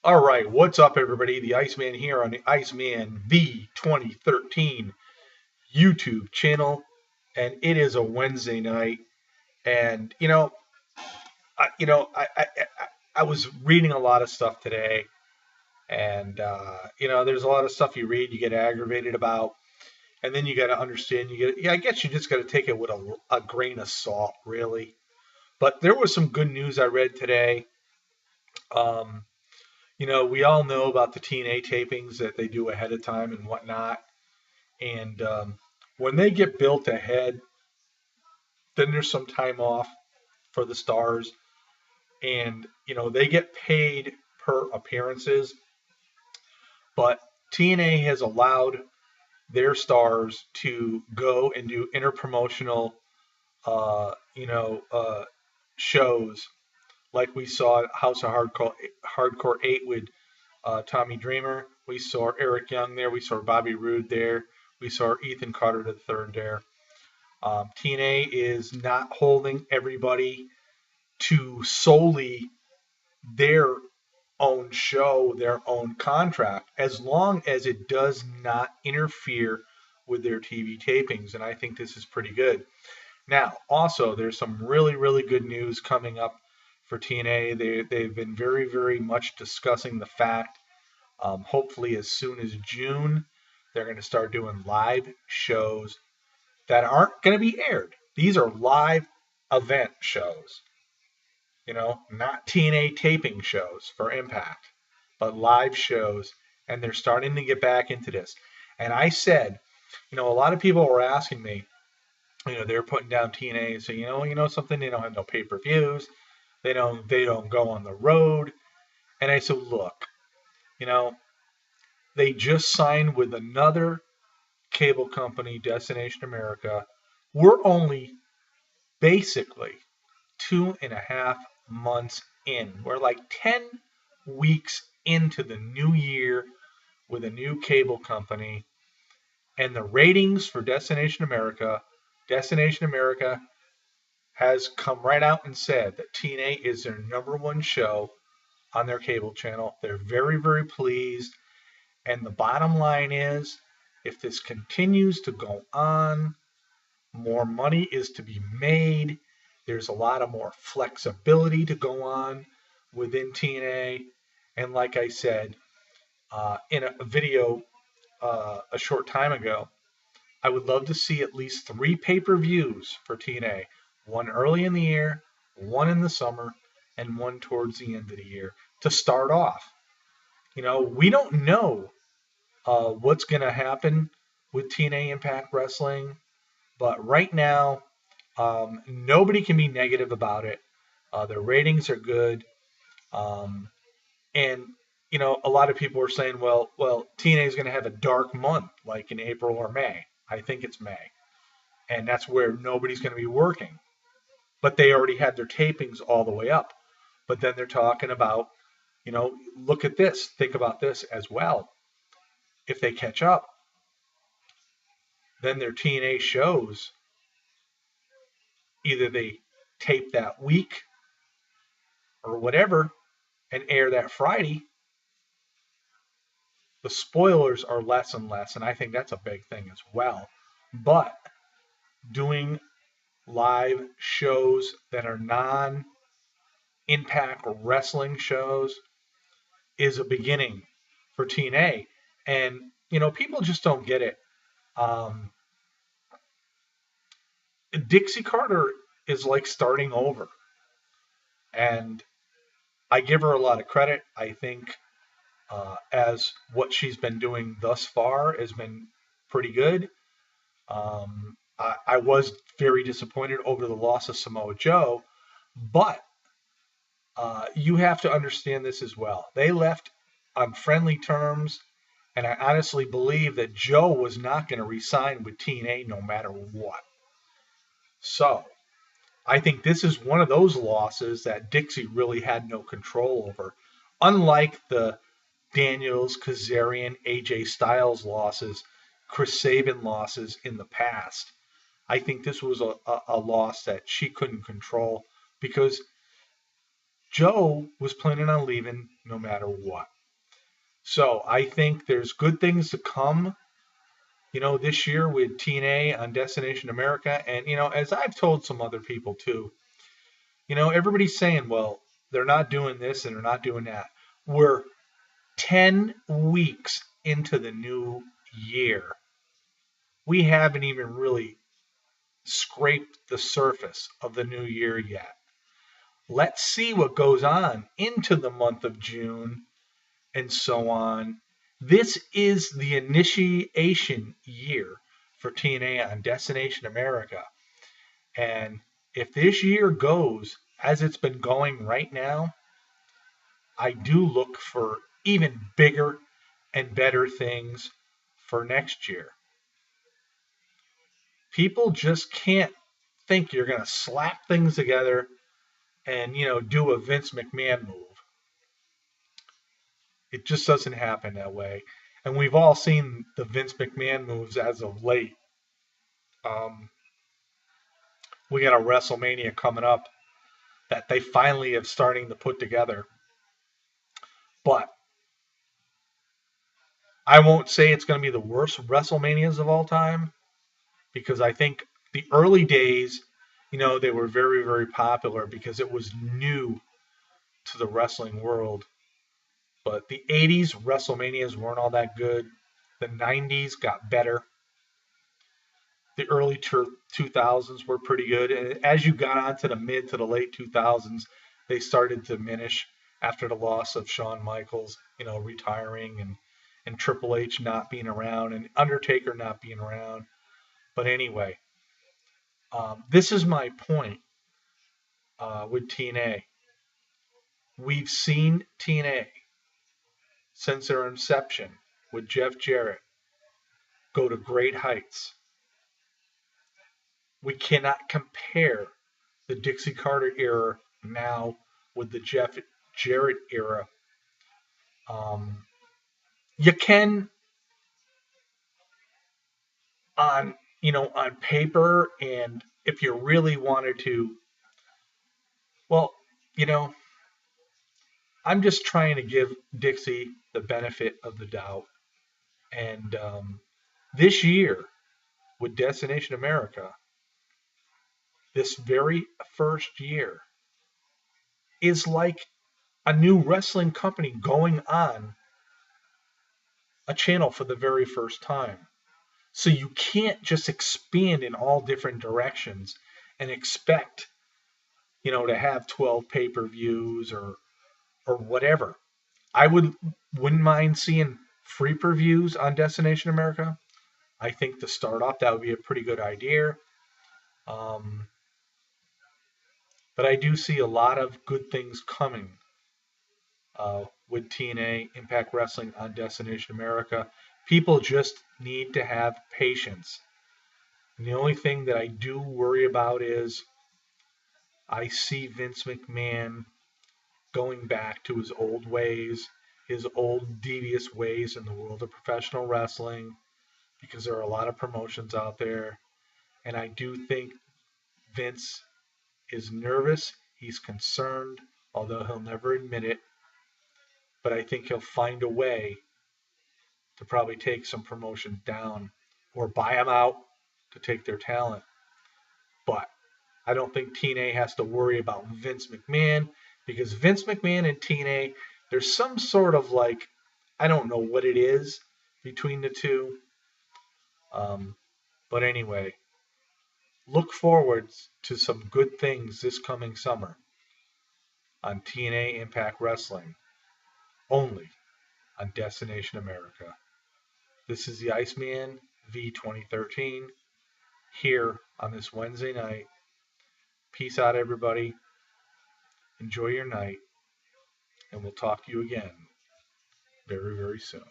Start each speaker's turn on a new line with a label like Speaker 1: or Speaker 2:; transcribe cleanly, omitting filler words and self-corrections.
Speaker 1: All right, what's up, everybody? The Iceman here on the Iceman V 2013 YouTube channel, and it is a Wednesday night. And I was reading a lot of stuff today, and there's a lot of stuff you read, you get aggravated about, and then you got to understand. I guess you just got to take it with a grain of salt, really. But there was some good news I read today. Um, we all know about the TNA tapings that they do ahead of time and whatnot. And when they get built ahead, then there's some time off for the stars. And, they get paid per appearances. But TNA has allowed their stars to go and do interpromotional, shows like we saw at House of Hardcore 8 with Tommy Dreamer. We saw Eric Young there. We saw Bobby Roode there. We saw Ethan Carter III there. TNA is not holding everybody to solely their own show, their own contract, as long as it does not interfere with their TV tapings. And I think this is pretty good. Now, also, there's some really, really good news coming up for TNA. They've been very, very much discussing the fact, hopefully as soon as June, they're going to start doing live shows that aren't going to be aired. These are live event shows, not TNA taping shows for Impact, but live shows. And they're starting to get back into this. And I said, a lot of people were asking me, they're putting down TNA, so something, they don't have no pay-per-views, they don't go on the road. And I said, look, they just signed with another cable company, Destination America. We're only basically 2.5 months in. We're like 10 weeks into the new year with a new cable company. And the ratings for Destination America has come right out and said that TNA is their number one show on their cable channel. They're very, very pleased. And the bottom line is, if this continues to go on, more money is to be made. There's a lot of more flexibility to go on within TNA. And like I said in a video a short time ago, I would love to see at least 3 pay-per-views for TNA. One early in the year, one in the summer, and one towards the end of the year to start off. We don't know what's going to happen with TNA Impact Wrestling, but right now, nobody can be negative about it. Their ratings are good. And a lot of people are saying, well, TNA is going to have a dark month, like in April or May. I think it's May. And that's where nobody's going to be working. But they already had their tapings all the way up. But then they're talking about, look at this. Think about this as well. If they catch up, then their TNA shows, either they tape that week or whatever and air that Friday, the spoilers are less and less. And I think that's a big thing as well. But doing live shows that are non-Impact Wrestling shows is a beginning for TNA. And, people just don't get it. Dixie Carter is like starting over. And I give her a lot of credit. I think as what she's been doing thus far has been pretty good. I was very disappointed over the loss of Samoa Joe, but you have to understand this as well. They left on friendly terms, and I honestly believe that Joe was not going to resign with TNA no matter what. So I think this is one of those losses that Dixie really had no control over, unlike the Daniels, Kazarian, AJ Styles losses, Chris Sabin losses in the past. I think this was a loss that she couldn't control because Joe was planning on leaving no matter what. So I think there's good things to come, this year with TNA on Destination America. And, as I've told some other people too, everybody's saying, well, they're not doing this and they're not doing that. We're 10 weeks into the new year. We haven't even really scraped the surface of the new year yet. Let's see what goes on into the month of June and so on. This is the initiation year for TNA on Destination America. And if this year goes as it's been going right now, I do look for even bigger and better things for next year. People just can't think you're going to slap things together and, do a Vince McMahon move. It just doesn't happen that way. And we've all seen the Vince McMahon moves as of late. Um, we got a WrestleMania coming up that they finally have starting to put together. But I won't say it's going to be the worst WrestleManias of all time because I think the early days, they were very, very popular because it was new to the wrestling world. But the 80s WrestleManias weren't all that good. The 90s got better. The early 2000s were pretty good. And as you got on to the mid to the late 2000s, they started to diminish after the loss of Shawn Michaels, retiring and Triple H not being around and Undertaker not being around. But anyway, this is my point with TNA. We've seen TNA since their inception with Jeff Jarrett go to great heights. We cannot compare the Dixie Carter era now with the Jeff Jarrett era. Um, you can on paper, and if you really wanted to, well, you know, I'm just trying to give Dixie the benefit of the doubt. And this year with Destination America, this very first year is like a new wrestling company going on a channel for the very first time. So you can't just expand in all different directions and expect, to have 12 pay-per-views or whatever. I wouldn't mind seeing free previews on Destination America. I think to start off that would be a pretty good idea. Um, but I do see a lot of good things coming with TNA Impact Wrestling on Destination America. People just need to have patience. And the only thing that I do worry about is I see Vince McMahon going back to his old ways, his old devious ways in the world of professional wrestling, because there are a lot of promotions out there. And I do think Vince is nervous, he's concerned, although he'll never admit it. But I think he'll find a way to probably take some promotions down or buy them out to take their talent. But I don't think TNA has to worry about Vince McMahon because Vince McMahon and TNA, there's some sort of like, I don't know what it is between the two. But anyway, look forward to some good things this coming summer on TNA Impact Wrestling, only on Destination America. This is the Iceman V 2013 here on this Wednesday night. Peace out, everybody. Enjoy your night, and we'll talk to you again very, very soon.